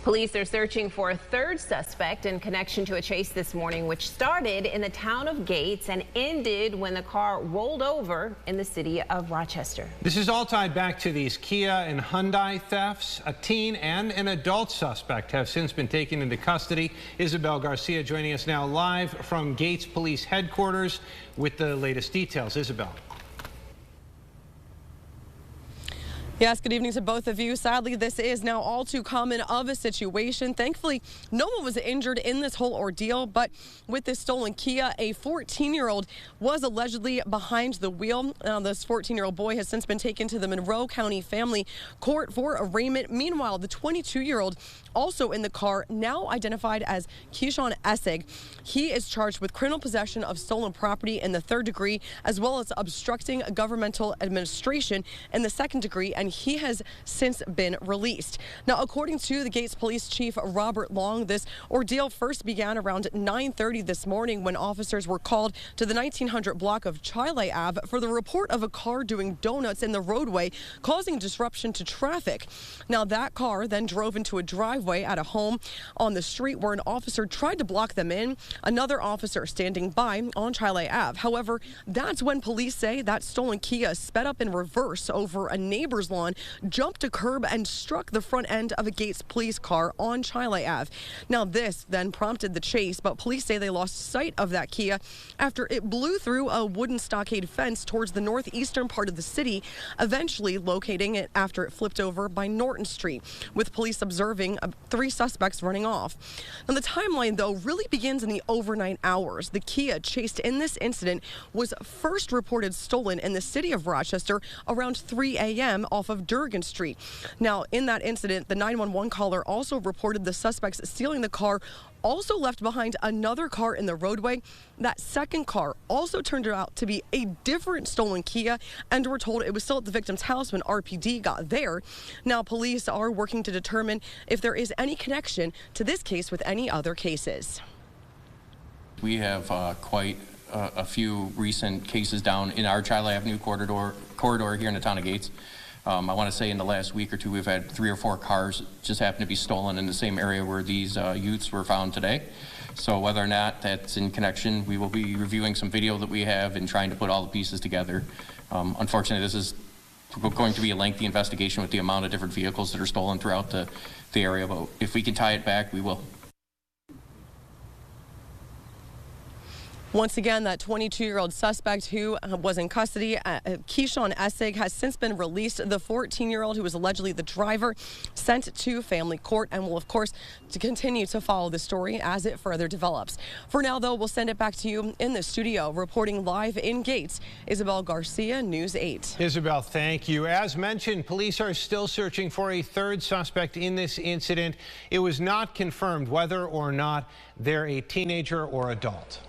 Police are searching for a third suspect in connection to a chase this morning, which started in the town of Gates and ended when the car rolled over in the city of Rochester. This is all tied back to these Kia and Hyundai thefts. A teen and an adult suspect have since been taken into custody. Isabel Garcia joining us now live from Gates Police Headquarters with the latest details. Isabel. Yes, good evening to both of you. Sadly, this is now all too common of a situation. Thankfully, no one was injured in this whole ordeal, but with this stolen Kia, a 14-year-old was allegedly behind the wheel. This 14-year-old boy has since been taken to the Monroe County Family Court for arraignment. Meanwhile, the 22-year-old also in the car, now identified as Keyshawn Essig. He is charged with criminal possession of stolen property in the 3rd degree, as well as obstructing governmental administration in the 2nd degree, and he has since been released. Now, according to the Gates Police Chief Robert Long, this ordeal first began around 9:30 this morning when officers were called to the 1900 block of Chile Ave for the report of a car doing donuts in the roadway, causing disruption to traffic. Now, that car then drove into a driveway at a home on the street where an officer tried to block them in. Another officer standing by on Chile Ave. However, that's when police say that stolen Kia sped up in reverse over a neighbor's lawn, jumped a curb, and struck the front end of a Gates police car on Chile Ave. Now, this then prompted the chase, but police say they lost sight of that Kia after it blew through a wooden stockade fence towards the northeastern part of the city, eventually locating it after it flipped over by Norton Street, with police observing 3 suspects running off. Now, the timeline, though, really begins in the overnight hours. The Kia chased in this incident was first reported stolen in the city of Rochester around 3 a.m. off of Durgan Street. Now, in that incident, the 911 caller also reported the suspects stealing the car also left behind another car in the roadway. That second car also turned out to be a different stolen Kia, and we're told it was still at the victim's house when RPD got there. Now, police are working to determine if there is any connection to this case with any other cases. We have quite a few recent cases down in our Chile Avenue corridor here in the town of Gates. I want to say in the last week or two, we've had 3 or 4 cars just happen to be stolen in the same area where these youths were found today. So whether or not that's in connection, we will be reviewing some video that we have and trying to put all the pieces together. Unfortunately, this is going to be a lengthy investigation with the amount of different vehicles that are stolen throughout the area, but if we can tie it back, we will. Once again, that 22-year-old suspect who was in custody, Keyshawn Essig, has since been released. The 14-year-old who was allegedly the driver sent to family court and will, of course, to continue to follow the story as it further develops. For now, though, we'll send it back to you in the studio. Reporting live in Gates, Isabel Garcia, News 8. Isabel, thank you. As mentioned, police are still searching for a third suspect in this incident. It was not confirmed whether or not they're a teenager or adult.